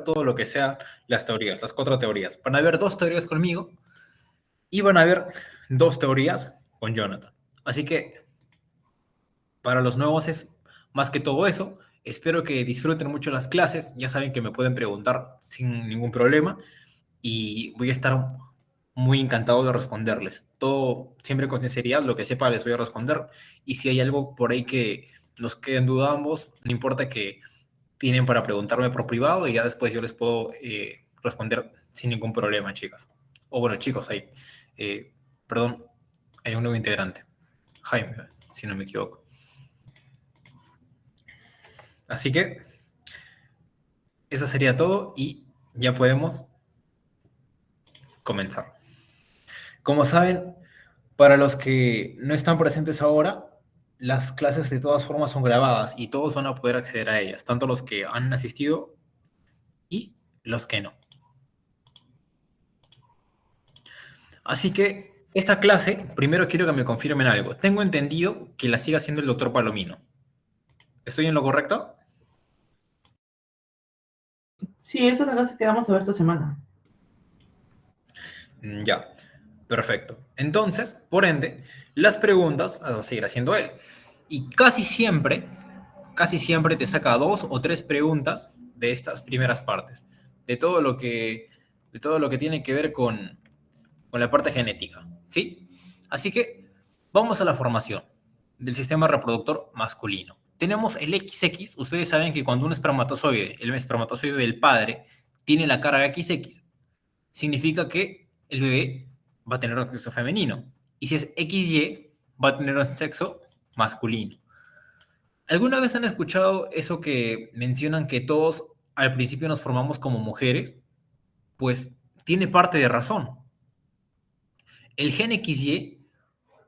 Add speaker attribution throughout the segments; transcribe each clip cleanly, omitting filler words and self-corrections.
Speaker 1: todo lo que sea las teorías, las 4 teorías. Van a haber 2 teorías conmigo y van a haber 2 teorías con Jonathan. Así que para los nuevos es más que todo eso. Espero que disfruten mucho las clases. Ya saben que me pueden preguntar sin ningún problema y voy a estar muy encantado de responderles. Todo siempre con sinceridad, lo que sepa les voy a responder. Y si hay algo por ahí que nos quede en duda ambos, no importa, que tienen para preguntarme por privado y ya después yo les puedo responder sin ningún problema, chicas. O bueno, chicos, perdón, hay un nuevo integrante, Jaime, si no me equivoco. Así que eso sería todo y ya podemos comenzar. Como saben, para los que no están presentes ahora, las clases de todas formas son grabadas y todos van a poder acceder a ellas, tanto los que han asistido y los que no. Así que esta clase, primero quiero que me confirmen algo. Tengo entendido que la sigue haciendo el doctor Palomino. ¿Estoy en lo correcto?
Speaker 2: Sí, esa es la clase que vamos a ver esta semana.
Speaker 1: Ya, perfecto. Entonces, por ende, las preguntas las va a seguir haciendo él. Y casi siempre te saca 2 o 3 preguntas de estas primeras partes, de todo lo que, de todo lo que tiene que ver con la parte genética, ¿sí? Así que vamos a la formación del sistema reproductor masculino. Tenemos el XX. Ustedes saben que cuando un espermatozoide, el espermatozoide del padre, tiene la carga XX, significa que el bebé va a tener un sexo femenino. Y si es XY, va a tener un sexo masculino. ¿Alguna vez han escuchado eso que mencionan que todos al principio nos formamos como mujeres? Pues tiene parte de razón. El gen XY,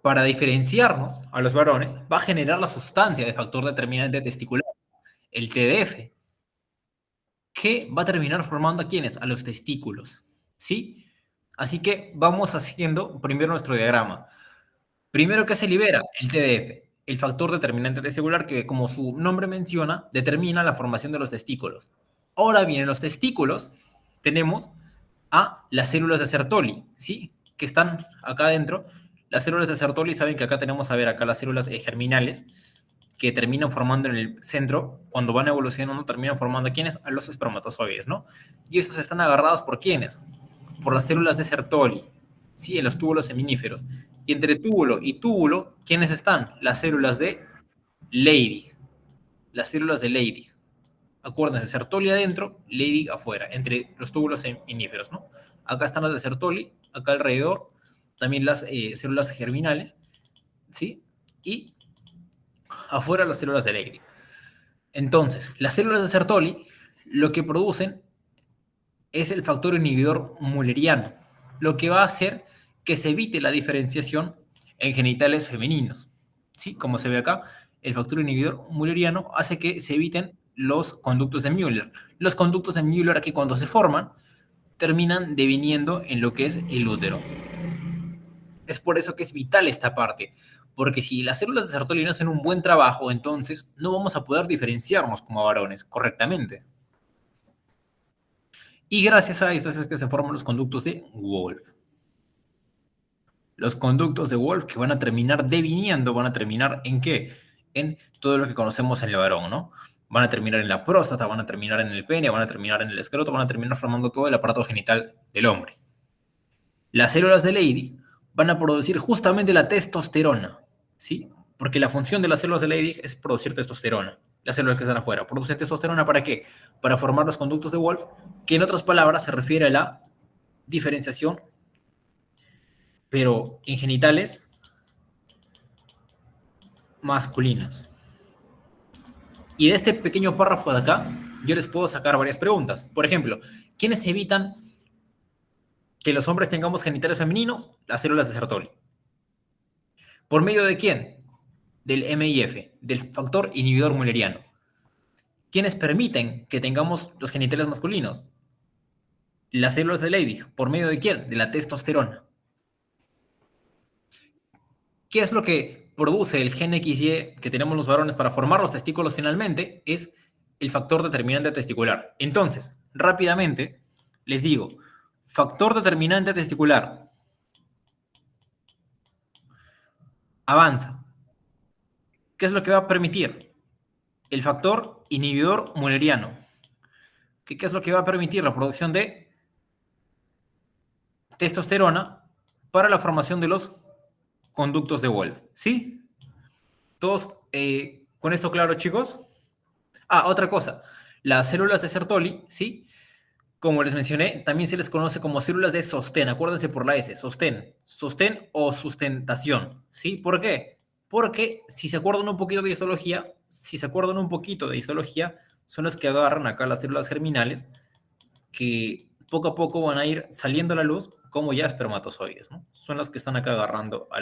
Speaker 1: para diferenciarnos a los varones, va a generar la sustancia de factor determinante testicular, el TDF, que va a terminar formando ¿a quiénes? A los testículos, ¿sí? Así que vamos haciendo primero nuestro diagrama. Primero, ¿qué se libera? El TDF, el factor determinante testicular que, como su nombre menciona, determina la formación de los testículos. Ahora bien, en los testículos tenemos a las células de Sertoli, ¿sí? Que están acá adentro. Las células de Sertoli, saben que acá tenemos, a ver, acá las células germinales, que terminan formando en el centro, cuando van evolucionando, terminan formando a quiénes, a los espermatozoides, ¿no? Y estas están agarradas por quiénes, por las células de Sertoli, ¿sí? En los túbulos seminíferos. Y entre túbulo y túbulo, ¿quiénes están? Las células de Leydig. Las células de Leydig. Acuérdense, Sertoli adentro, Leydig afuera, entre los túbulos seminíferos, ¿no? Acá están las de Sertoli, acá alrededor, también las células germinales, ¿sí? Y afuera las células de Leydig. Entonces, las células de Sertoli lo que producen es el factor inhibidor mulleriano, lo que va a hacer que se evite la diferenciación en genitales femeninos. ¿Sí? Como se ve acá, el factor inhibidor mulleriano hace que se eviten los conductos de Müller. Los conductos de Müller, aquí cuando se forman, terminan deviniendo en lo que es el útero. Es por eso que es vital esta parte, porque si las células de Sertoli no hacen un buen trabajo, entonces no vamos a poder diferenciarnos como varones correctamente. Y gracias a estas es que se forman los conductos de Wolff. Los conductos de Wolff que van a terminar deviniendo, van a terminar ¿en qué? En todo lo que conocemos en el varón, ¿no? Van a terminar en la próstata, van a terminar en el pene, van a terminar en el escroto, van a terminar formando todo el aparato genital del hombre. Las células de Leydig van a producir justamente la testosterona, ¿sí? Porque la función de las células de Leydig es producir testosterona. Las células que están afuera producen testosterona, ¿para qué? Para formar los conductos de Wolff, que en otras palabras se refiere a la diferenciación, pero en genitales masculinos. Y de este pequeño párrafo de acá, yo les puedo sacar varias preguntas. Por ejemplo, ¿quiénes evitan que los hombres tengamos genitales femeninos? Las células de Sertoli. ¿Por medio de quién? Del MIF, del factor inhibidor mulleriano. ¿Quiénes permiten que tengamos los genitales masculinos? Las células de Leydig. ¿Por medio de quién? De la testosterona. ¿Qué es lo que produce el gen XY que tenemos los varones para formar los testículos finalmente? Es el factor determinante testicular. Entonces, rápidamente, les digo, factor determinante testicular. Avanza. ¿Qué es lo que va a permitir? El factor inhibidor mulleriano. ¿Qué es lo que va a permitir? La producción de testosterona para la formación de los conductos de Wolff. ¿Sí? ¿Todos con esto claro, chicos? Ah, otra cosa. Las células de Sertoli, ¿sí? Como les mencioné, también se les conoce como células de sostén. Acuérdense por la S, sostén. Sostén o sustentación, ¿sí? ¿Por qué? Porque si se acuerdan un poquito de histología, son las que agarran acá las células germinales que poco a poco van a ir saliendo a la luz como ya espermatozoides, ¿no? Son las que están acá agarrando a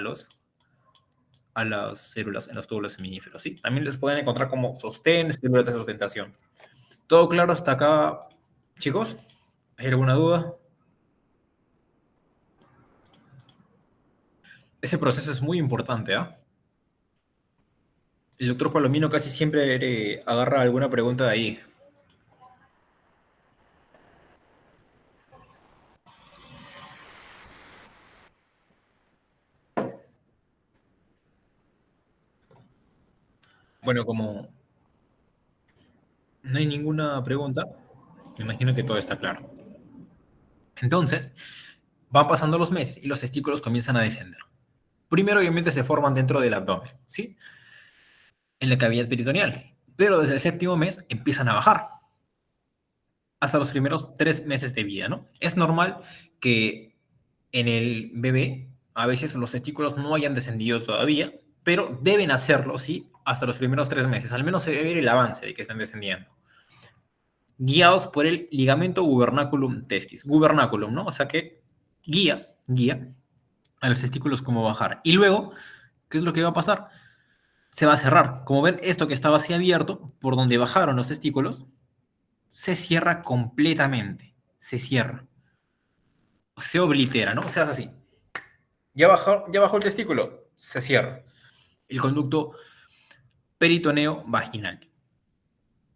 Speaker 1: las células en los túbulos seminíferos, ¿sí? También les pueden encontrar como sostén, células de sustentación. ¿Todo claro hasta acá, chicos? ¿Hay alguna duda? Ese proceso es muy importante, ¿ah? El doctor Palomino casi siempre agarra alguna pregunta de ahí. Bueno, como no hay ninguna pregunta, me imagino que todo está claro. Entonces, van pasando los meses y los testículos comienzan a descender. Primero, obviamente, se forman dentro del abdomen, ¿sí? En la cavidad peritoneal. Pero desde el séptimo mes empiezan a bajar hasta los primeros 3 meses de vida, ¿no? Es normal que en el bebé a veces los testículos no hayan descendido todavía, pero deben hacerlo, ¿sí? Hasta los primeros 3 meses. Al menos se debe ver el avance de que están descendiendo. Guiados por el ligamento gubernaculum testis. Gubernaculum, ¿no? O sea que guía a los testículos cómo bajar. Y luego, ¿qué es lo que va a pasar? Se va a cerrar. Como ven, esto que estaba así abierto, por donde bajaron los testículos, se cierra completamente. Se cierra. Se oblitera, ¿no? O sea, es así. Ya bajó el testículo, se cierra. El conducto peritoneo vaginal.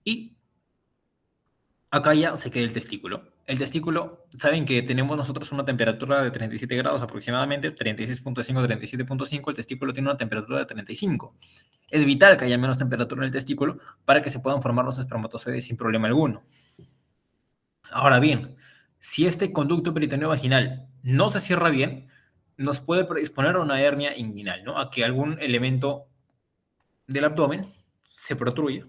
Speaker 1: Y acá ya se queda el testículo. El testículo, saben que tenemos nosotros una temperatura de 37 grados aproximadamente, 36.5, 37.5, el testículo tiene una temperatura de 35. Es vital que haya menos temperatura en el testículo para que se puedan formar los espermatozoides sin problema alguno. Ahora bien, si este conducto peritoneo vaginal no se cierra bien, nos puede predisponer a una hernia inguinal, ¿no? A que algún elemento del abdomen se protruya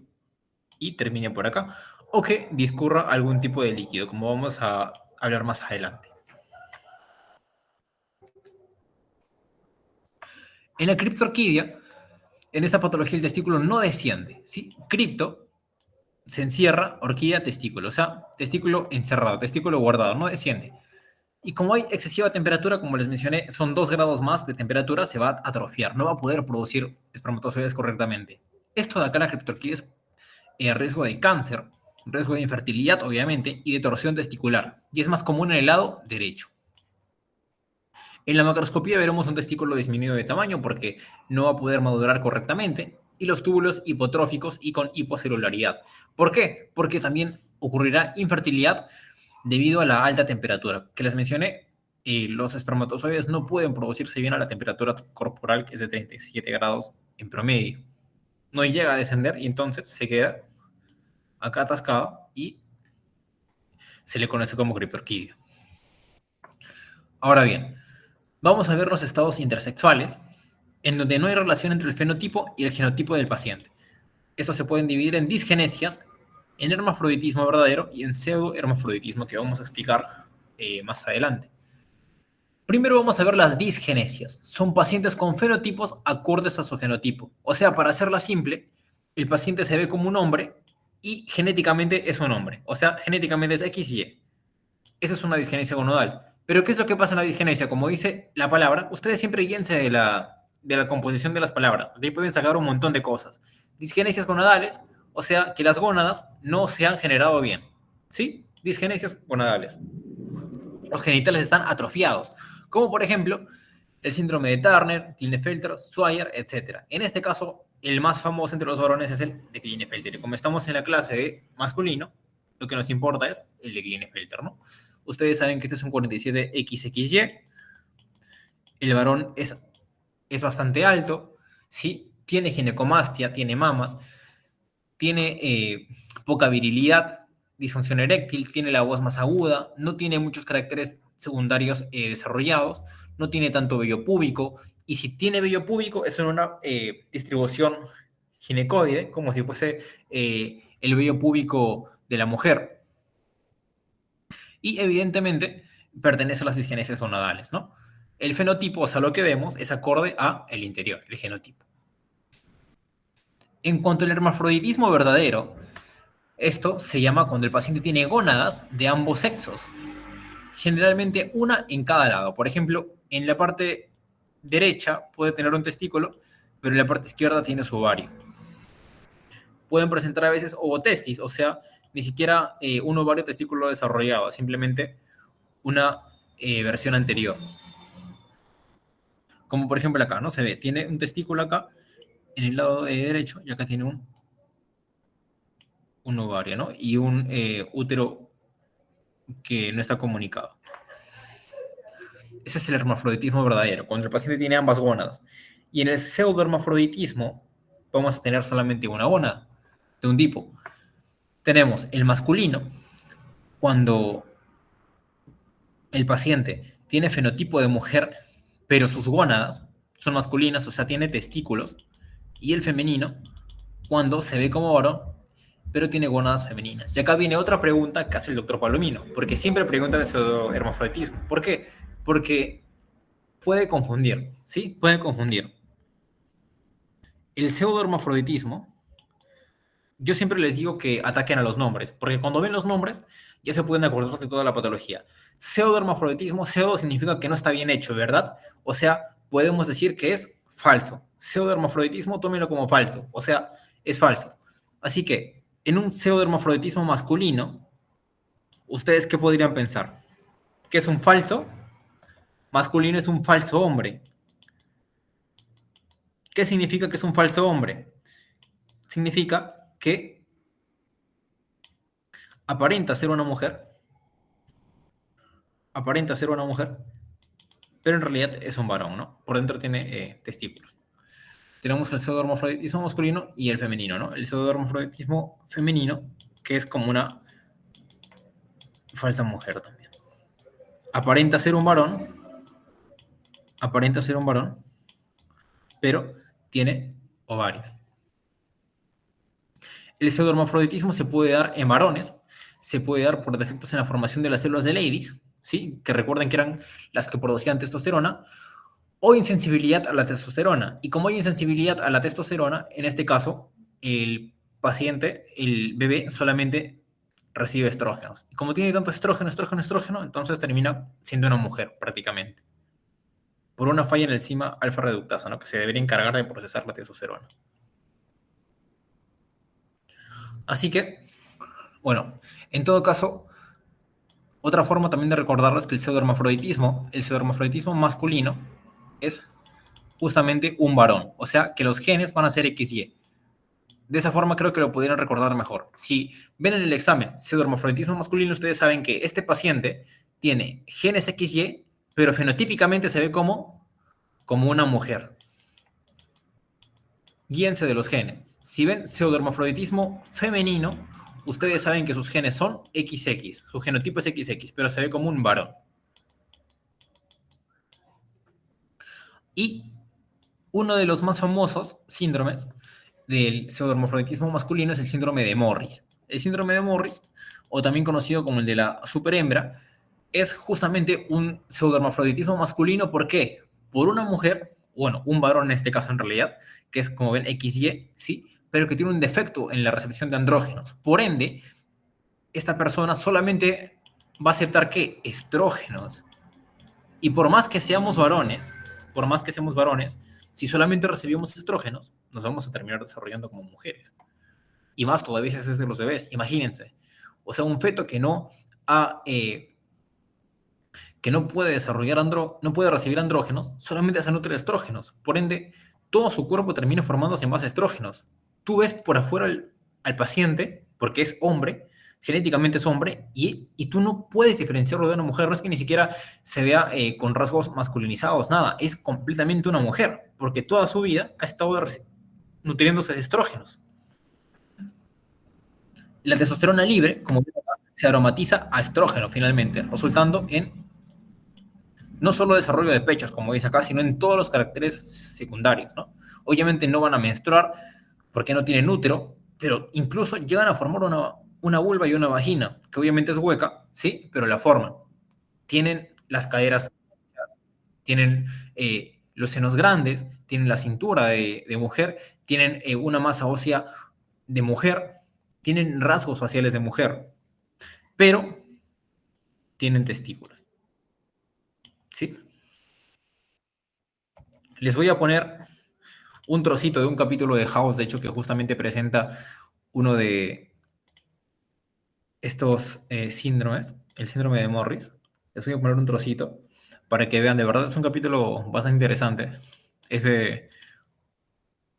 Speaker 1: y termine por acá, o que discurra algún tipo de líquido, como vamos a hablar más adelante. En la criptorquidia, en esta patología el testículo no desciende, ¿sí? Cripto se encierra, orquídea, testículo, o sea, testículo encerrado, testículo guardado, no desciende. Y como hay excesiva temperatura, como les mencioné, son 2 grados más de temperatura, se va a atrofiar, no va a poder producir espermatozoides correctamente. Esto de acá, la criptorquidia, es riesgo de cáncer, riesgo de infertilidad, obviamente, y de torsión testicular. Y es más común en el lado derecho. En la macroscopía veremos un testículo disminuido de tamaño porque no va a poder madurar correctamente y los túbulos hipotróficos y con hipocelularidad. ¿Por qué? Porque también ocurrirá infertilidad debido a la alta temperatura. Que les mencioné, los espermatozoides no pueden producirse bien a la temperatura corporal, que es de 37 grados en promedio. No llega a descender y entonces se queda acá atascado y se le conoce como criptorquidia. Ahora bien, vamos a ver los estados intersexuales en donde no hay relación entre el fenotipo y el genotipo del paciente. Estos se pueden dividir en disgenesias, en hermafroditismo verdadero y en pseudohermafroditismo, que vamos a explicar más adelante. Primero vamos a ver las disgenesias. Son pacientes con fenotipos acordes a su genotipo. O sea, para hacerla simple, el paciente se ve como un hombre y genéticamente es un hombre. O sea, genéticamente es XY. Esa es una disgenesia gonadal. Pero ¿qué es lo que pasa en la disgenesia? Como dice la palabra, ustedes siempre guíense de la composición de las palabras. De ahí pueden sacar un montón de cosas. Disgenesias gonadales, o sea, que las gónadas no se han generado bien. ¿Sí? Disgenesias gonadales. Los genitales están atrofiados. Como por ejemplo, el síndrome de Turner, Klinefelter, Swyer, etc. En este caso, el más famoso entre los varones es el de Klinefelter. Y como estamos en la clase de masculino, lo que nos importa es el de Klinefelter, ¿no? Ustedes saben que este es un 47XXY. El varón es bastante alto, ¿sí? Tiene ginecomastia, tiene mamas, tiene poca virilidad, disfunción eréctil, tiene la voz más aguda, no tiene muchos caracteres secundarios desarrollados, no tiene tanto vello púbico, y si tiene vello púbico es en una distribución ginecoide, como si fuese el vello púbico de la mujer. Y evidentemente pertenece a las disgenesias gonadales, ¿no? El fenotipo, o sea, lo que vemos, es acorde a el interior, el genotipo. En cuanto al hermafroditismo verdadero, esto se llama cuando el paciente tiene gónadas de ambos sexos, generalmente una en cada lado. Por ejemplo, en la parte derecha puede tener un testículo, pero en la parte izquierda tiene su ovario. Pueden presentar a veces ovotestis, o sea, ni siquiera un ovario testículo desarrollado, simplemente una versión anterior. Como por ejemplo acá, ¿no? Se ve, tiene un testículo acá en el lado derecho y acá tiene un ovario, ¿no? Y un útero que no está comunicado. Ese es el hermafroditismo verdadero, cuando el paciente tiene ambas gónadas. Y en el pseudohermafroditismo vamos a tener solamente una gónada de un tipo. Tenemos el masculino, cuando el paciente tiene fenotipo de mujer, pero sus gónadas son masculinas, o sea, tiene testículos, y el femenino, cuando se ve como varón, pero tiene gónadas femeninas. Y acá viene otra pregunta que hace el doctor Palomino, porque siempre pregunta del pseudohermafroditismo. ¿Por qué? Porque puede confundir, ¿sí? Puede confundir. El pseudohermafroditismo, yo siempre les digo que ataquen a los nombres, porque cuando ven los nombres ya se pueden acordar de toda la patología. Pseudohermafroditismo, pseudo significa que no está bien hecho, ¿verdad? O sea, podemos decir que es falso. Pseudohermafroditismo, tómenlo como falso, o sea, es falso. Así que, en un pseudohermafroditismo masculino, ¿ustedes qué podrían pensar? ¿Que es un falso? Masculino es un falso hombre. ¿Qué significa que es un falso hombre? Significa que aparenta ser una mujer, pero en realidad es un varón, ¿no? Por dentro tiene testículos. Tenemos el pseudohermafroditismo masculino y el femenino, ¿no? El pseudohermafroditismo femenino, que es como una falsa mujer también. Aparenta ser un varón, pero tiene ovarios. El pseudohermafroditismo se puede dar en varones, se puede dar por defectos en la formación de las células de Leydig, ¿sí? Que recuerden que eran las que producían testosterona, o insensibilidad a la testosterona. Y como hay insensibilidad a la testosterona, en este caso, el paciente, el bebé, solamente recibe estrógenos. Y como tiene tanto estrógeno, entonces termina siendo una mujer prácticamente. Por una falla en la enzima alfa reductasa, ¿no? Que se debería encargar de procesar la testosterona. Así que, bueno, en todo caso, otra forma también de recordarles que el pseudohermafroditismo masculino es justamente un varón, o sea que los genes van a ser XY. De esa forma creo que lo pudieran recordar mejor. Si ven en el examen pseudohermafroditismo masculino, ustedes saben que este paciente tiene genes XY, pero fenotípicamente se ve como una mujer. Guíense de los genes. Si ven pseudohermafroditismo femenino, ustedes saben que sus genes son XX, su genotipo es XX, pero se ve como un varón. Y uno de los más famosos síndromes del pseudohermafroditismo masculino es el síndrome de Morris. El síndrome de Morris, o también conocido como el de la superhembra, es justamente un pseudohermafroditismo masculino. ¿Por qué? Por una mujer, bueno, un varón en este caso en realidad, que es como ven XY, ¿sí? Pero que tiene un defecto en la recepción de andrógenos. Por ende, esta persona solamente va a aceptar ¿qué? Estrógenos. Y por más que seamos varones, si solamente recibimos estrógenos, nos vamos a terminar desarrollando como mujeres. Y más todavía si es de los bebés, imagínense. O sea, un feto que no puede desarrollar no puede recibir andrógenos, solamente se nutre de estrógenos. Por ende, todo su cuerpo termina formándose en base a estrógenos. Tú ves por afuera al paciente, porque es hombre, genéticamente es hombre, y tú no puedes diferenciarlo de una mujer. No es que ni siquiera se vea con rasgos masculinizados, nada. Es completamente una mujer, porque toda su vida ha estado nutriéndose de estrógenos. La testosterona libre, como se aromatiza a estrógeno finalmente, resultando en no solo desarrollo de pechos, como dice acá, sino en todos los caracteres secundarios, ¿no? Obviamente no van a menstruar porque no tienen útero, pero incluso llegan a formar una vulva y una vagina, que obviamente es hueca, ¿sí? Pero la forman. Tienen las caderas, tienen los senos grandes, tienen la cintura de mujer, tienen una masa ósea de mujer, tienen rasgos faciales de mujer, pero tienen testículos, ¿sí? Les voy a poner un trocito de un capítulo de House, de hecho, que justamente presenta uno de estos síndromes, el síndrome de Morris. Les voy a poner un trocito para que vean, de verdad es un capítulo bastante interesante. Ese,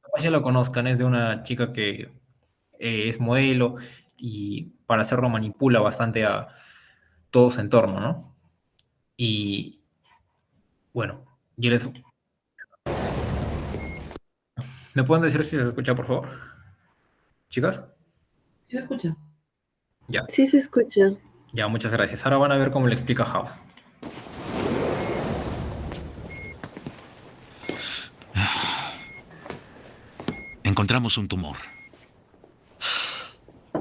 Speaker 1: capaz ya lo conozcan, es de una chica que es modelo y para hacerlo manipula bastante a todo su entorno, ¿no? Y bueno, yo les... ¿Me pueden decir si se escucha, por favor? Chicas,
Speaker 2: ¿Sí se escucha?
Speaker 1: ya,
Speaker 3: Sí se escucha.
Speaker 1: ya, muchas gracias. Ahora van a ver cómo le explica House.
Speaker 4: Encontramos un tumor.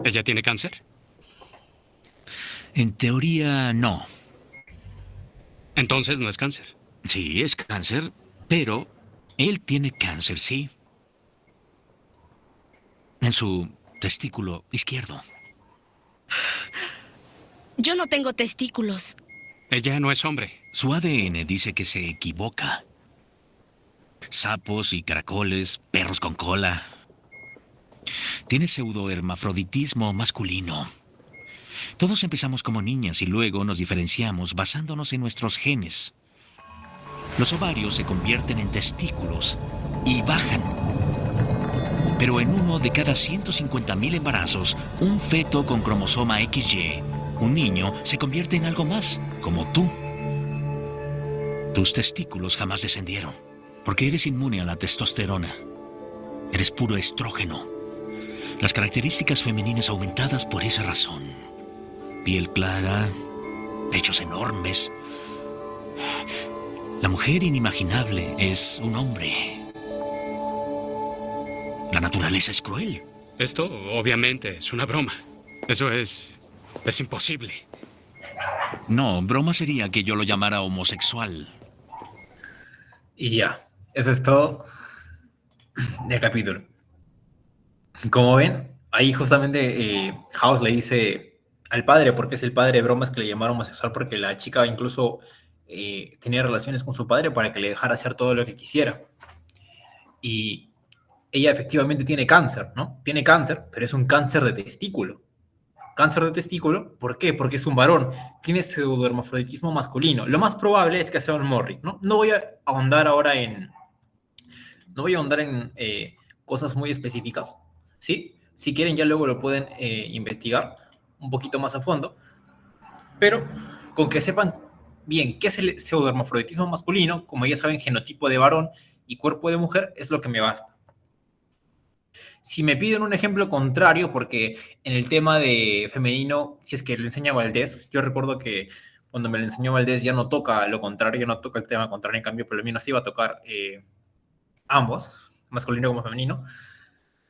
Speaker 5: ¿Ella tiene cáncer?
Speaker 4: En teoría, no.
Speaker 5: Entonces no es cáncer.
Speaker 4: Sí, es cáncer, pero él tiene cáncer, sí. En su testículo izquierdo.
Speaker 6: Yo no tengo testículos.
Speaker 5: Ella no es hombre.
Speaker 4: Su ADN dice que se equivoca. Sapos y caracoles, perros con cola. Tiene pseudohermafroditismo masculino. Todos empezamos como niñas y luego nos diferenciamos basándonos en nuestros genes. Los ovarios se convierten en testículos y bajan. Pero en uno de cada 150.000 embarazos, un feto con cromosoma XY, un niño, se convierte en algo más, como tú. Tus testículos jamás descendieron, porque eres inmune a la testosterona. Eres puro estrógeno. Las características femeninas aumentadas por esa razón. Piel clara, pechos enormes. La mujer inimaginable es un hombre. La naturaleza es cruel.
Speaker 5: Esto, obviamente, es una broma. Eso es imposible.
Speaker 4: No, broma sería que yo lo llamara homosexual.
Speaker 1: Y ya, eso es todo del capítulo. Como ven, ahí justamente House le dice al padre, porque es el padre de bromas que le llamaron homosexual, porque la chica incluso tenía relaciones con su padre para que le dejara hacer todo lo que quisiera. Y ella efectivamente tiene cáncer, ¿no? Tiene cáncer, pero es un cáncer de testículo. Cáncer de testículo, ¿por qué? Porque es un varón, tiene pseudohermafroditismo masculino. Lo más probable es que sea un Morris, ¿no? No voy a ahondar ahora en... No voy a ahondar en cosas muy específicas, ¿sí? Si quieren ya luego lo pueden investigar un poquito más a fondo, pero con que sepan bien qué es el pseudohermafroditismo masculino, como ya saben, genotipo de varón y cuerpo de mujer, es lo que me basta. Si me piden un ejemplo contrario, porque en el tema de femenino, si es que lo enseña Valdés, yo recuerdo que cuando me lo enseñó Valdés ya no toca lo contrario, ya no toca el tema contrario, en cambio, por lo menos iba a tocar ambos, masculino como femenino.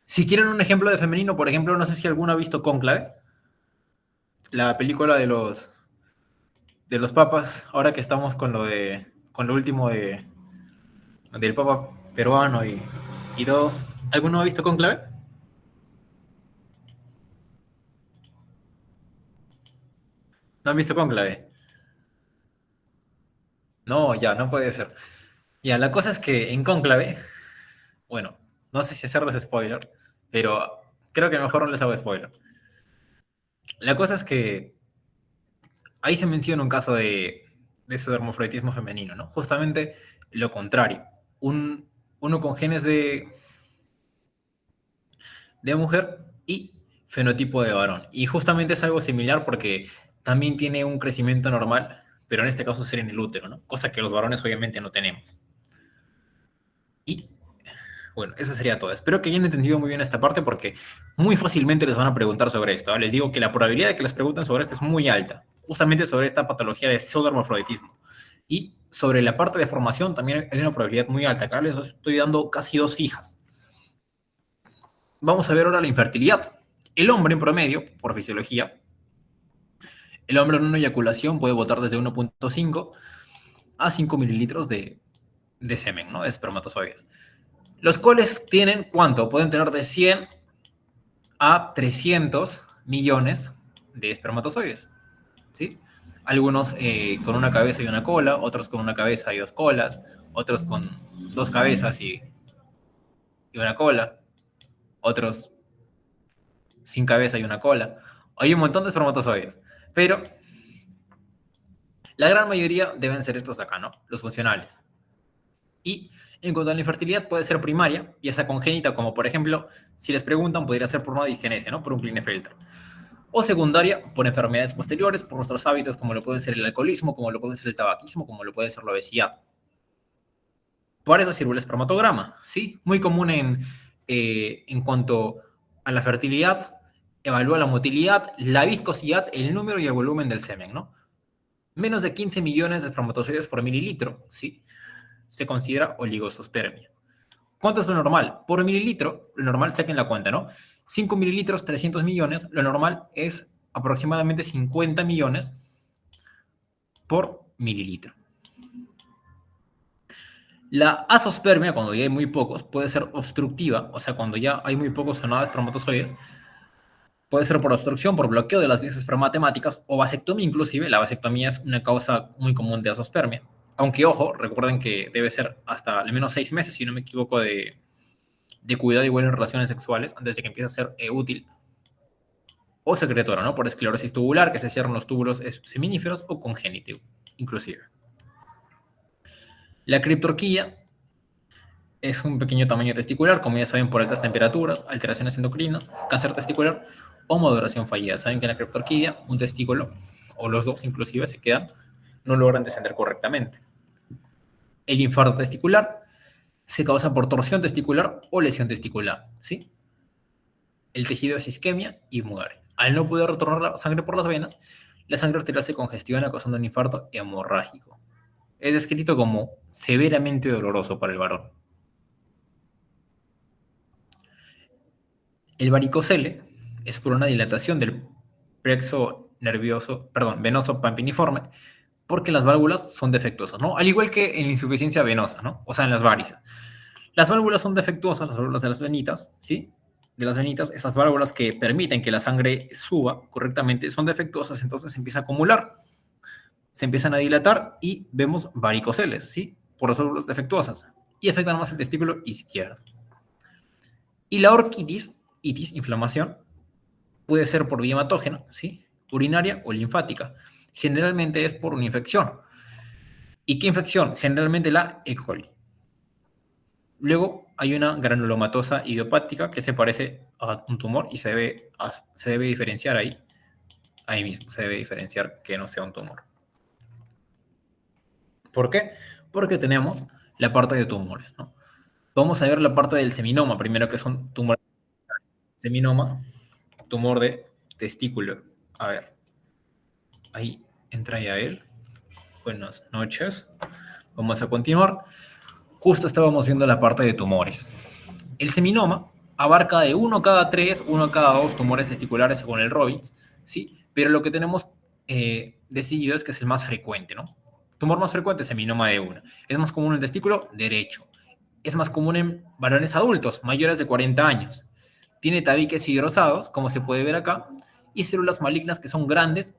Speaker 1: Si quieren un ejemplo de femenino, por ejemplo, no sé si alguno ha visto Cónclave, la película de los papas, ahora que estamos con lo último del papa peruano y todo. ¿Alguno ha visto Cónclave? ¿No han visto Cónclave? No, ya, no puede ser. Ya, la cosa es que en Cónclave, bueno, no sé si hacerles spoiler, pero creo que mejor no les hago spoiler. La cosa es que ahí se menciona un caso de su hermafroditismo femenino, ¿no? Justamente lo contrario. Un uno con genes de mujer y fenotipo de varón. Y justamente es algo similar porque también tiene un crecimiento normal, pero en este caso sería en el útero, ¿no? Cosa que los varones obviamente no tenemos. Y bueno, eso sería todo. Espero que hayan entendido muy bien esta parte porque muy fácilmente les van a preguntar sobre esto, ¿eh? Les digo que la probabilidad de que les pregunten sobre esto es muy alta, justamente sobre esta patología de pseudohermafroditismo. Y sobre la parte de formación también hay una probabilidad muy alta. Acá les estoy dando casi 2 fijas. Vamos a ver ahora la infertilidad. El hombre en promedio, por fisiología, el hombre en una eyaculación puede botar desde 1.5 a 5 mililitros de semen, ¿no? De espermatozoides. Los cuales tienen, ¿cuánto? Pueden tener de 100 a 300 millones de espermatozoides, ¿sí? Algunos con una cabeza y una cola, otros con una cabeza y 2 colas, otros con 2 cabezas y una cola, otros sin cabeza y una cola. Hay un montón de espermatozoides, pero la gran mayoría deben ser estos acá, ¿no? Los funcionales. Y en cuanto a la infertilidad, puede ser primaria, ya sea congénita, como por ejemplo, si les preguntan, podría ser por una disgenesia, ¿no? Por un Klinefelter. O secundaria, por enfermedades posteriores, por nuestros hábitos, como lo puede ser el alcoholismo, como lo puede ser el tabaquismo, como lo puede ser la obesidad. Por eso sirve el espermatograma, ¿sí? Muy común en cuanto a la fertilidad, evalúa la motilidad, la viscosidad, el número y el volumen del semen, ¿no? Menos de 15 millones de espermatozoides por mililitro, ¿sí? Se considera oligospermia. ¿Cuánto es lo normal? Por mililitro, lo normal, saquen la cuenta, ¿no? 5 mililitros, 300 millones, lo normal es aproximadamente 50 millones por mililitro. La azospermia, cuando ya hay muy pocos, puede ser obstructiva, o sea, cuando ya hay muy pocos o nada de espermatozoides, puede ser por obstrucción, por bloqueo de las vías espermatemáticas o vasectomía inclusive. La vasectomía es una causa muy común de azospermia. Aunque, ojo, recuerden que debe ser hasta al menos 6 meses, si no me equivoco, de cuidado igual en relaciones sexuales antes de que empiece a ser útil. O secretora, ¿no? Por esclerosis tubular, que se cierran los túbulos seminíferos o congénito, inclusive. La criptorquía es un pequeño tamaño testicular, como ya saben, por altas temperaturas, alteraciones endocrinas, cáncer testicular o maduración fallida. Saben que en la criptorquidia un testículo, o los dos inclusive, se quedan, no logran descender correctamente. El infarto testicular se causa por torsión testicular o lesión testicular, ¿sí? El tejido es isquemia y muere. Al no poder retornar la sangre por las venas, la sangre arterial se congestiona causando un infarto hemorrágico. Es descrito como severamente doloroso para el varón. El varicocele es por una dilatación del plexo nervioso, venoso pampiniforme, porque las válvulas son defectuosas, ¿no? Al igual que en la insuficiencia venosa, ¿no? O sea, en las varices. Las válvulas son defectuosas, las válvulas de las venitas, ¿sí? De las venitas, esas válvulas que permiten que la sangre suba correctamente son defectuosas, entonces se empieza a acumular, se empiezan a dilatar y vemos varicoceles, ¿sí? Por las válvulas defectuosas y afectan más el testículo izquierdo. Y la orquitis, inflamación, puede ser por vía hematógena, ¿sí? Urinaria o linfática. Generalmente es por una infección. ¿Y qué infección? Generalmente la E. coli. Luego hay una granulomatosa idiopática que se parece a un tumor y se debe diferenciar ahí mismo, se debe diferenciar que no sea un tumor. ¿Por qué? Porque tenemos la parte de tumores, ¿no? Vamos a ver la parte del seminoma, primero, que son tumores. Seminoma, tumor de testículo. A ver, ahí entra ya él. Buenas noches. Vamos a continuar. Justo estábamos viendo la parte de tumores. El seminoma abarca de 1 cada 3, 1 cada 2 tumores testiculares según el Robbins, ¿sí? Pero lo que tenemos decidido es que es el más frecuente, ¿no? Tumor más frecuente, seminoma de 1. Es más común en el testículo derecho. Es más común en varones adultos, mayores de 40 años. Tiene tabiques fibrosados, como se puede ver acá, y células malignas que son grandes,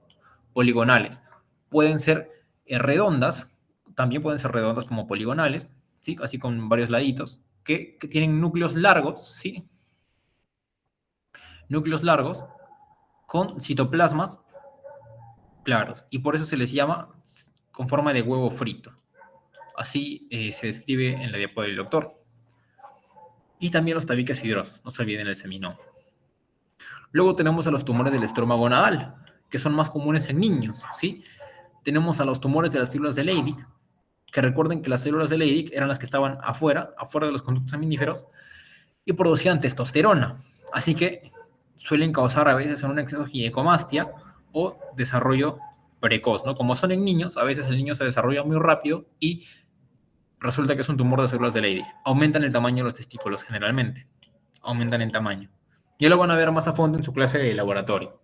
Speaker 1: poligonales. Pueden ser redondas, también pueden ser redondas como poligonales, ¿sí? Así con varios laditos, que tienen núcleos largos, ¿sí? Núcleos largos con citoplasmas claros, y por eso se les llama con forma de huevo frito. Así se describe en la diapo del doctor. y también los tabiques fibrosos, no se olviden el seminoma. Luego tenemos a los tumores del estroma gonadal, que son más comunes en niños, ¿sí? Tenemos a los tumores de las células de Leydig, que recuerden que las células de Leydig eran las que estaban afuera de los conductos seminíferos, y producían testosterona. Así que suelen causar a veces un exceso de ginecomastia o desarrollo precoz, ¿no? Como son en niños, a veces el niño se desarrolla muy rápido y resulta que es un tumor de células de Leydig. Aumentan el tamaño de los testículos generalmente. Aumentan en tamaño. Ya lo van a ver más a fondo en su clase de laboratorio.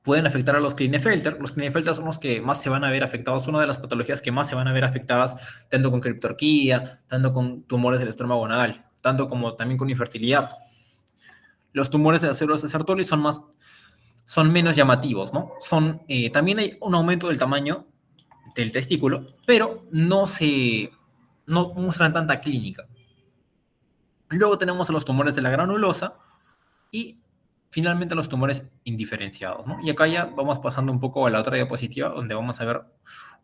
Speaker 1: Pueden afectar a los Klinefelter. Los Klinefelter son los que más se van a ver afectados. Una de las patologías que más se van a ver afectadas, tanto con criptorquía, tanto con tumores del estroma gonadal, tanto como también con infertilidad. Los tumores de las células de Sertoli son menos llamativos, ¿no? También hay un aumento del tamaño del testículo, pero no muestran tanta clínica. Luego tenemos a los tumores de la granulosa y finalmente los tumores indiferenciados, ¿no? Y acá ya vamos pasando un poco a la otra diapositiva donde vamos a ver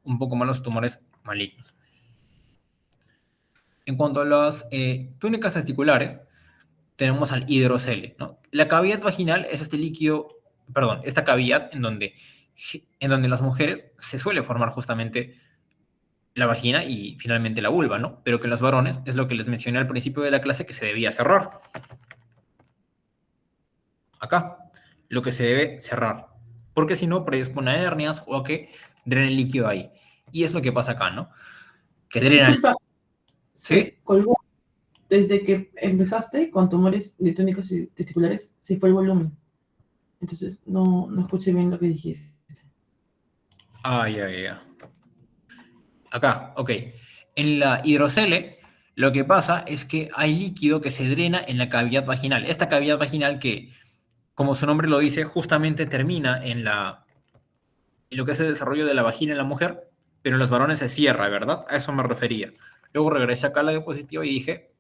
Speaker 1: un poco más los tumores malignos. En cuanto a las túnicas testiculares, tenemos al hidrocele, ¿no? La cavidad vaginal es esta cavidad en donde las mujeres se suele formar justamente la vagina y finalmente la vulva, ¿no? Pero que en los varones es lo que les mencioné al principio de la clase que se debía cerrar. Acá, lo que se debe cerrar, porque si no predispone a hernias o a que drene el líquido ahí. Y es lo que pasa acá, ¿no? Que drena.
Speaker 2: Disculpa,
Speaker 1: ¿Sí?
Speaker 2: se colgó. Desde que empezaste con tumores de túnicos testiculares, se fue el volumen. Entonces no escuché bien lo que dijiste.
Speaker 1: Ya. Acá, ok. En la hidrocele, lo que pasa es que hay líquido que se drena en la cavidad vaginal. Esta cavidad vaginal que, como su nombre lo dice, justamente termina en lo que es el desarrollo de la vagina en la mujer, pero en los varones se cierra, ¿verdad? A eso me refería. Luego regresé acá a la diapositiva y dije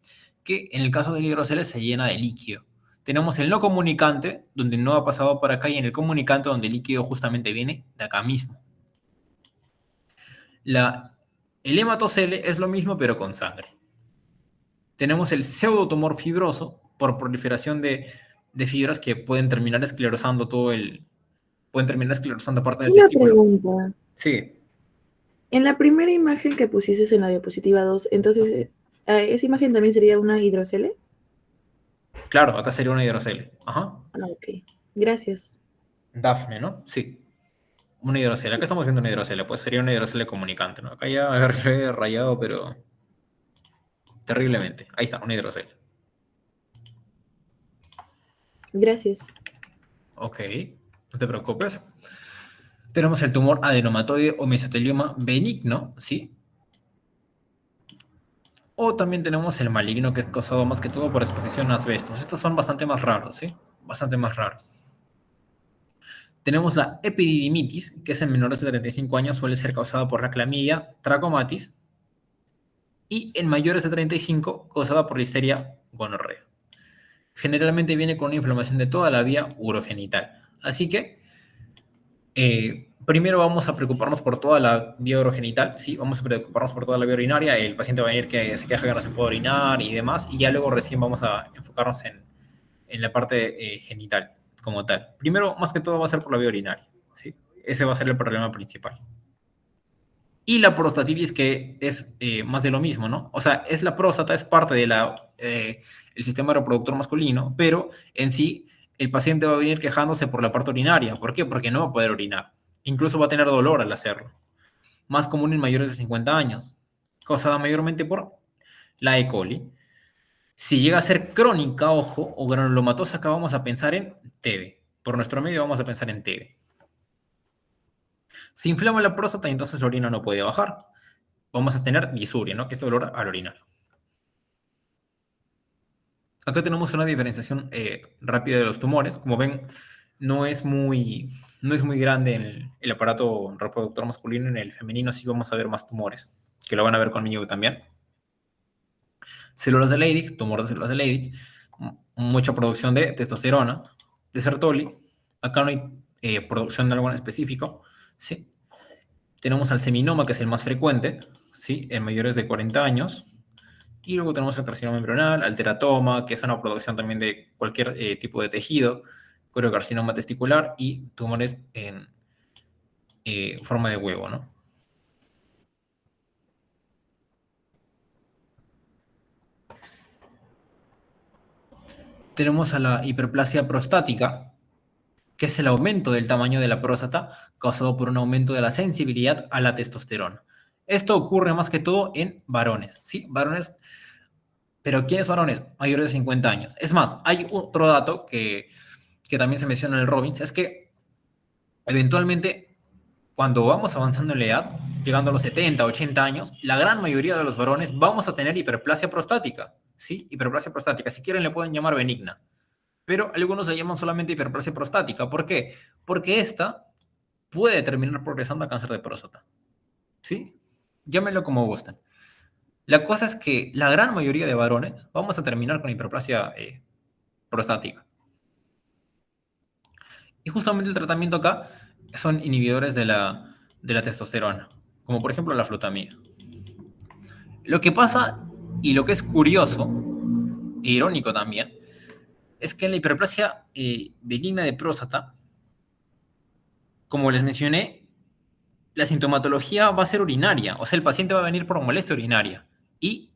Speaker 1: que en el caso del hidrocele se llena de líquido. Tenemos el no comunicante, donde no ha pasado por acá, y en el comunicante, donde el líquido justamente viene de acá mismo. El hematocele es lo mismo, pero con sangre. Tenemos el pseudotumor fibroso, por proliferación de fibras que pueden terminar esclerosando parte del
Speaker 3: Una
Speaker 1: testículo.
Speaker 3: pregunta.
Speaker 1: Sí,
Speaker 3: En la primera imagen que pusiste en la diapositiva 2, entonces, ¿esa imagen también sería una hidrocele?
Speaker 1: claro, acá sería una hidrocele. Ajá.
Speaker 3: Ah, ok. Gracias.
Speaker 1: Dafne, ¿no? Sí. Una hidrocele. Acá estamos viendo una hidrocele, pues sería una hidrocele comunicante, ¿no? Acá ya he rayado, pero terriblemente. Ahí está, una hidrocele.
Speaker 3: Gracias.
Speaker 1: Ok, no te preocupes. Tenemos el tumor adenomatoide o mesotelioma benigno, ¿sí? O también tenemos el maligno, que es causado más que todo por exposición a asbestos. Estos son bastante más raros, ¿sí? Bastante más raros. Tenemos la epididimitis, que es en menores de 35 años, suele ser causada por la clamidia trachomatis, y en mayores de 35, causada por Listeria gonorrea. Generalmente viene con una inflamación de toda la vía urogenital. Así que, primero vamos a preocuparnos por toda la vía urogenital, ¿sí? Vamos a preocuparnos por toda la vía urinaria. El paciente va a venir que se queja que no se puede orinar y demás, y ya luego recién vamos a enfocarnos en la parte genital como tal. Primero, más que todo, va a ser por la vía urinaria, ¿sí? Ese va a ser el problema principal. Y la prostatitis, que es más de lo mismo, ¿no? O sea, la próstata, es parte de el sistema reproductor masculino, pero en sí el paciente va a venir quejándose por la parte urinaria. ¿Por qué? Porque no va a poder orinar. Incluso va a tener dolor al hacerlo. Más común en mayores de 50 años, causada mayormente por la E. coli. Si llega a ser crónica, ojo, o granulomatosa, acá vamos a pensar en TB. Por nuestro medio vamos a pensar en TB. Si inflama la próstata, entonces la orina no puede bajar. Vamos a tener disuria, ¿no? Que es dolor al orinar. Acá tenemos una diferenciación rápida de los tumores. Como ven, no es muy grande en el aparato reproductor masculino. En el femenino sí vamos a ver más tumores, que lo van a ver conmigo también. Células de Leydig, tumor de células de Leydig, mucha producción de testosterona, de Sertoli. Acá no hay producción de algo en específico, ¿sí? Tenemos al seminoma, que es el más frecuente, ¿sí? En mayores de 40 años. Y luego tenemos el carcinoma embrional, el teratoma, que es una producción también de cualquier tipo de tejido, coriocarcinoma testicular y tumores en forma de huevo, ¿no? Tenemos a la hiperplasia prostática, que es el aumento del tamaño de la próstata causado por un aumento de la sensibilidad a la testosterona. Esto ocurre más que todo en varones, ¿sí? Varones, pero ¿quiénes varones? Mayores de 50 años. Es más, hay otro dato que también se menciona en el Robbins, es que eventualmente cuando vamos avanzando en la edad, llegando a los 70, 80 años, la gran mayoría de los varones vamos a tener hiperplasia prostática, ¿sí? Hiperplasia prostática, si quieren le pueden llamar benigna, pero algunos le llaman solamente hiperplasia prostática. ¿Por qué? Porque esta puede terminar progresando a cáncer de próstata, ¿sí? Llámenlo como gusten. La cosa es que la gran mayoría de varones vamos a terminar con hiperplasia prostática. Y justamente el tratamiento acá son inhibidores de la testosterona, como por ejemplo la flutamida. Lo que pasa, y lo que es curioso, e irónico también, es que en la hiperplasia benigna de próstata, como les mencioné, la sintomatología va a ser urinaria, o sea, el paciente va a venir por molestia urinaria. Y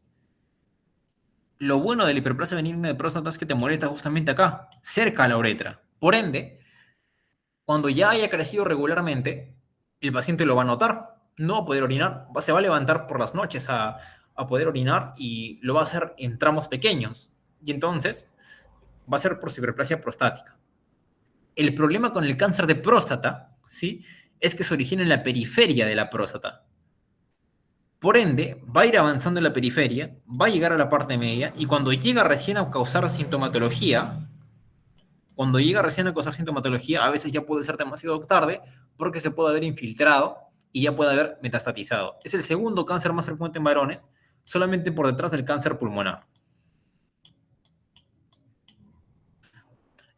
Speaker 1: lo bueno de la hiperplasia benigna de próstata es que te molesta justamente acá, cerca a la uretra. Por ende, cuando ya haya crecido regularmente, el paciente lo va a notar, no va a poder orinar, se va a levantar por las noches a poder orinar y lo va a hacer en tramos pequeños. Y entonces va a ser por hiperplasia prostática. El problema con el cáncer de próstata, ¿sí?, es que se origina en la periferia de la próstata. Por ende, va a ir avanzando en la periferia, va a llegar a la parte media, y cuando llega recién a causar sintomatología, a veces ya puede ser demasiado tarde porque se puede haber infiltrado y ya puede haber metastatizado. Es el segundo cáncer más frecuente en varones, solamente por detrás del cáncer pulmonar.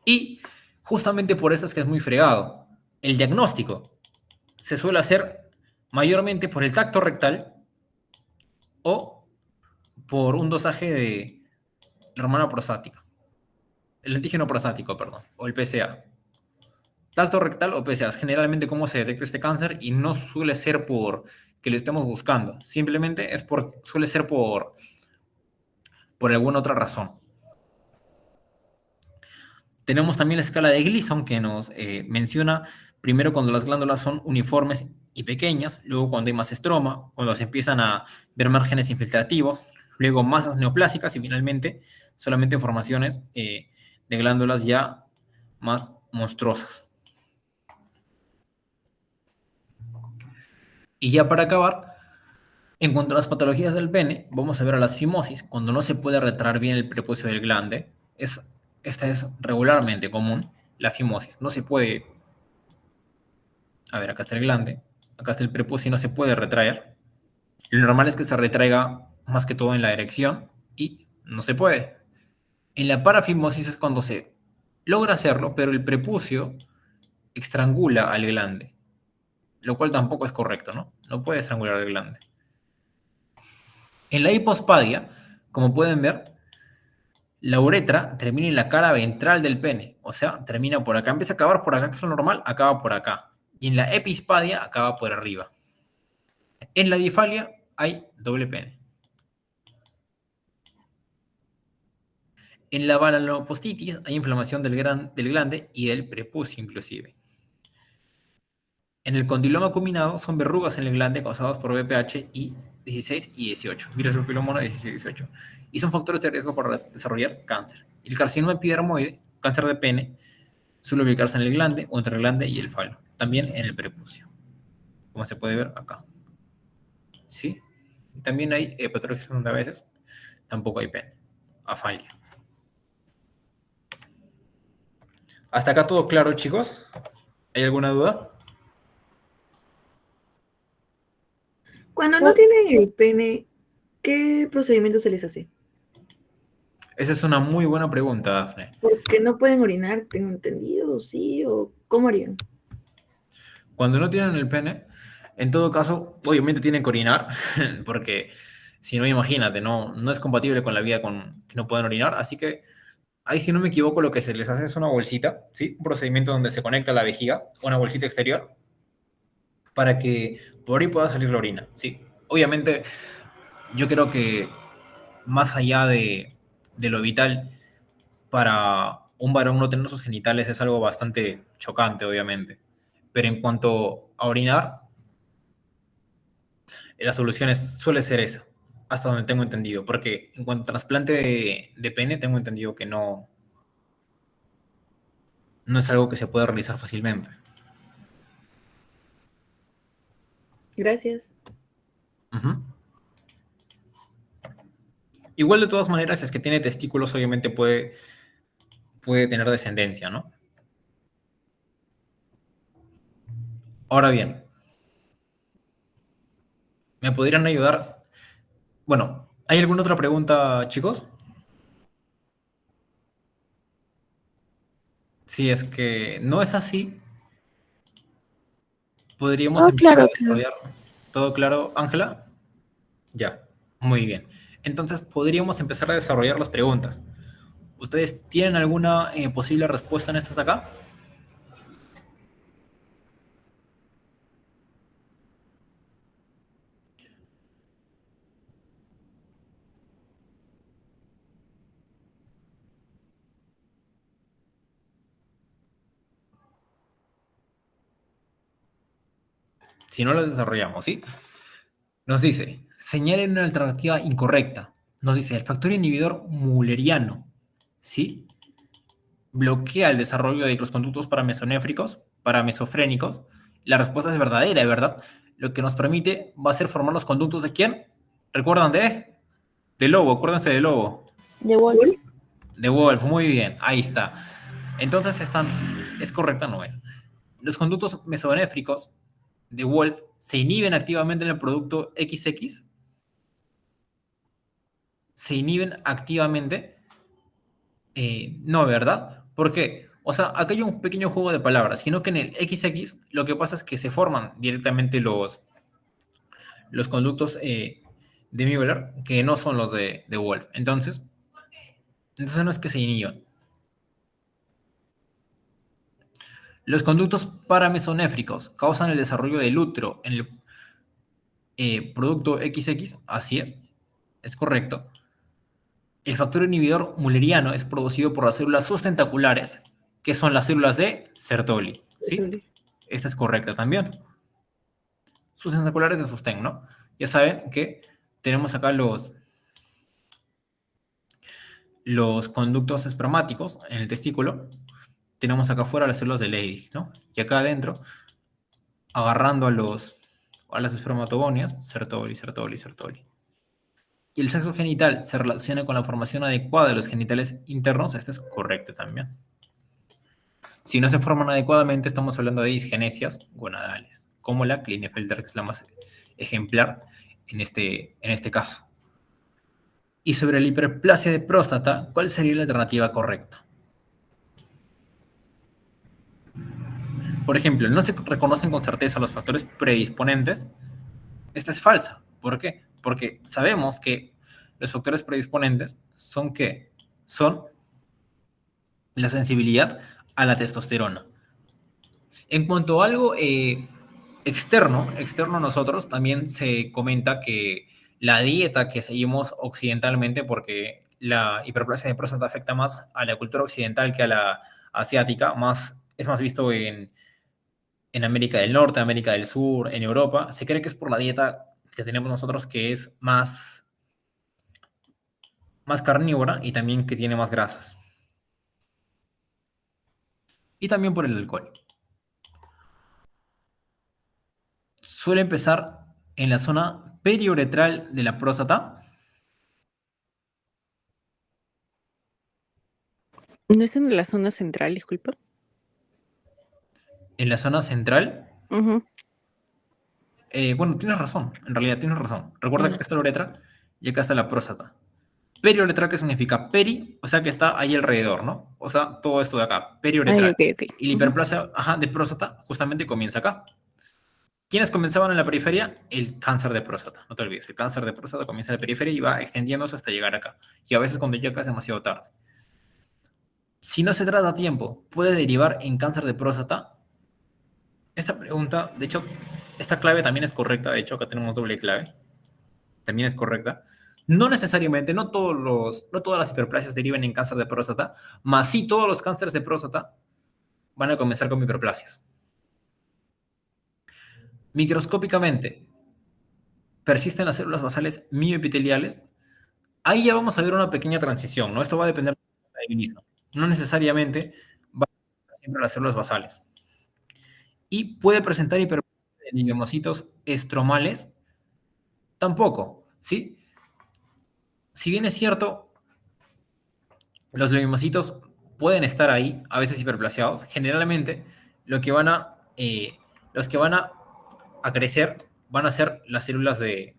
Speaker 1: Y justamente por eso es que es muy fregado. El diagnóstico se suele hacer mayormente por el tacto rectal o por un dosaje de hormona prostática. El antígeno prostático, perdón, o el PSA. Tacto rectal o PSA es generalmente cómo se detecta este cáncer y no suele ser por que lo estemos buscando. Simplemente suele ser por alguna otra razón. Tenemos también la escala de Gleason que nos menciona primero cuando las glándulas son uniformes y pequeñas, luego cuando hay más estroma, cuando se empiezan a ver márgenes infiltrativos, luego masas neoplásicas y finalmente solamente formaciones de glándulas ya más monstruosas. Y ya para acabar, en cuanto a las patologías del pene, vamos a ver a las fimosis, cuando no se puede retraer bien el prepucio del glande. Esta es regularmente común, la fimosis. No se puede... A ver, acá está el glande, acá está el prepucio y no se puede retraer. Lo normal es que se retraiga más que todo en la erección y no se puede. En la parafimosis es cuando se logra hacerlo, pero el prepucio estrangula al glande, lo cual tampoco es correcto, ¿no? No puede estrangular el glande. En la hipospadia, como pueden ver, la uretra termina en la cara ventral del pene, o sea, termina por acá. Empieza a acabar por acá, que es lo normal, acaba por acá. Y en la epispadia acaba por arriba. En la difalia hay doble pene. En la balanopostitis hay inflamación del glande y del prepucio inclusive. En el condiloma acuminado son verrugas en el glande causadas por VPH y 16 y 18, virus del papiloma 16 y 18, y son factores de riesgo para desarrollar cáncer. El carcinoma epidermoide, cáncer de pene, suele ubicarse en el glande o entre el glande y el falo, también en el prepucio, como se puede ver acá. ¿Sí? Y también hay patologías donde a veces tampoco hay pene, afalia. ¿Hasta acá todo claro, chicos? ¿Hay alguna duda?
Speaker 3: Cuando no tienen el pene, ¿qué procedimiento se les hace?
Speaker 1: Esa es una muy buena pregunta, Dafne.
Speaker 3: Porque no pueden orinar, tengo entendido, sí, o ¿cómo harían?
Speaker 1: Cuando no tienen el pene, en todo caso, obviamente tienen que orinar, porque Si no, imagínate, no es compatible con la vida con que no pueden orinar. Así que ahí, si no me equivoco, lo que se les hace es una bolsita, ¿sí? Un procedimiento donde se conecta la vejiga, una bolsita exterior, para que por ahí pueda salir la orina, ¿sí? Obviamente, yo creo que más allá de lo vital, para un varón no tener sus genitales es algo bastante chocante, obviamente. Pero en cuanto a orinar, la solución suele ser esa, hasta donde tengo entendido. Porque en cuanto a trasplante de pene, tengo entendido que no es algo que se pueda realizar fácilmente.
Speaker 3: Gracias.
Speaker 1: Ujú. Igual, de todas maneras, si es que tiene testículos, obviamente puede tener descendencia, ¿no? Ahora bien, ¿me podrían ayudar? Bueno, ¿hay alguna otra pregunta, chicos? Si es que no es así, podríamos
Speaker 3: Oh,
Speaker 1: empezar a
Speaker 3: claro, claro.
Speaker 1: desarrollar. ¿Todo claro, Ángela? Ya, muy bien. Entonces podríamos empezar a desarrollar las preguntas. ¿Ustedes tienen alguna posible respuesta en estas acá? Si no, las desarrollamos, ¿sí? Nos dice, señalen una alternativa incorrecta. Nos dice, el factor inhibidor mulleriano, ¿sí? Bloquea el desarrollo de los conductos paramesofrénicos. La respuesta es verdadera, ¿verdad? Lo que nos permite va a ser formar los conductos ¿de quién? ¿Recuerdan de lobo? Acuérdense de lobo.
Speaker 3: ¿De Wolf?
Speaker 1: De Wolf, muy bien, ahí está. Entonces es correcta, no es. Los conductos mesonéfricos de Wolf se inhiben activamente en el producto XX. Se inhiben activamente. No, ¿verdad? ¿Por qué? O sea, acá hay un pequeño juego de palabras, sino que en el XX lo que pasa es que se forman directamente los conductos de Müller, que no son los de Wolf. Entonces no es que se inhiban. Los conductos paramesonéfricos causan el desarrollo del útero en el producto XX, así es correcto. El factor inhibidor mulleriano es producido por las células sustentaculares, que son las células de Sertoli, ¿sí? Esta es correcta también. Sustentaculares de sostén, ¿no? Ya saben que tenemos acá los conductos espermáticos en el testículo. Tenemos acá afuera las células de Leydig, ¿no? Y acá adentro, agarrando a las espermatogonias, Sertoli, Sertoli, Sertoli. Y el sexo genital se relaciona con la formación adecuada de los genitales internos. Este es correcto también. Si no se forman adecuadamente, estamos hablando de disgenesias gonadales, como la Klinefelter, que es la más ejemplar en este caso. Y sobre la hiperplasia de próstata, ¿cuál sería la alternativa correcta? Por ejemplo, no se reconocen con certeza los factores predisponentes. Esta es falsa. ¿Por qué? Porque sabemos que los factores predisponentes son ¿qué? Son la sensibilidad a la testosterona. En cuanto a algo externo a nosotros, también se comenta que la dieta que seguimos occidentalmente, porque la hiperplasia de próstata afecta más a la cultura occidental que a la asiática, es más visto en América del Norte, América del Sur, en Europa, se cree que es por la dieta que tenemos nosotros, que es más carnívora y también que tiene más grasas. Y también por el alcohol. Suele empezar en la zona periuretral de la próstata.
Speaker 7: ¿No es en la zona central, disculpa?
Speaker 1: En la zona central.
Speaker 7: Ujú.
Speaker 1: Bueno, tienes razón, en realidad tienes razón. Recuerda que acá está la uretra y acá está la próstata. Periuretral, ¿qué significa? Peri, o sea que está ahí alrededor, ¿no? O sea, todo esto de acá, periuretral.
Speaker 7: Ay, ok.
Speaker 1: Y la hiperplasia de próstata justamente comienza acá. ¿Quiénes comenzaban en la periferia? El cáncer de próstata. No te olvides, el cáncer de próstata comienza en la periferia y va extendiéndose hasta llegar acá. Y a veces cuando llega es demasiado tarde. Si no se trata a tiempo, ¿puede derivar en cáncer de próstata? Esta pregunta, de hecho, esta clave también es correcta. De hecho, acá tenemos doble clave. También es correcta. No necesariamente, no todas las hiperplasias derivan en cáncer de próstata, mas sí todos los cánceres de próstata van a comenzar con hiperplasias. Microscópicamente, persisten las células basales mioepiteliales. Ahí ya vamos a ver una pequeña transición, ¿no? Esto va a depender del inicio. No necesariamente va a estar siempre las células basales. Y puede presentar hiperplasia de linfocitos estromales, tampoco, ¿sí? Si bien es cierto, los linfocitos pueden estar ahí, a veces hiperplasiados, generalmente lo que van a, los que van a crecer van a ser las células de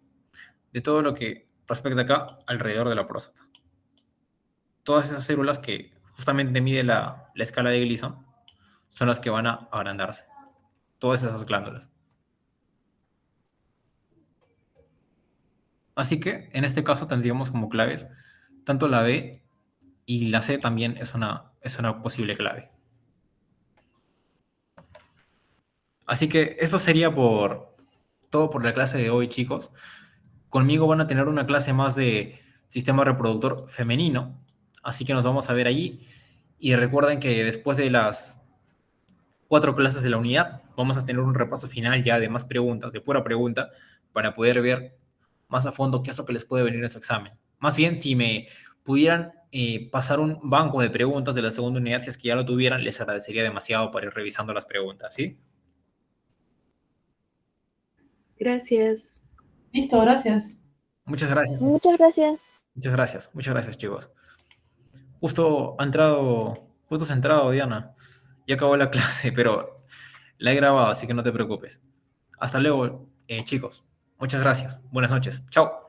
Speaker 1: todo lo que respecta acá alrededor de la próstata. Todas esas células que justamente mide la escala de Gleason son las que van a agrandarse. Todas esas glándulas. Así que en este caso tendríamos como claves tanto la B y la C también es una posible clave. Así que esto sería todo por la clase de hoy, chicos. Conmigo van a tener una clase más de sistema reproductor femenino, así que nos vamos a ver allí. Y recuerden que después de las 4 clases de la unidad, vamos a tener un repaso final ya de más preguntas, de pura pregunta, para poder ver más a fondo qué es lo que les puede venir en su examen. Más bien, si me pudieran pasar un banco de preguntas de la segunda unidad, si es que ya lo tuvieran, les agradecería demasiado para ir revisando las preguntas, ¿sí?
Speaker 3: Gracias.
Speaker 2: Listo, gracias.
Speaker 1: Muchas gracias.
Speaker 8: Muchas gracias.
Speaker 1: Muchas gracias, chicos. Justo se ha entrado, Diana. Ya acabó la clase, pero la he grabado, así que no te preocupes. Hasta luego, chicos. Muchas gracias. Buenas noches. Chao.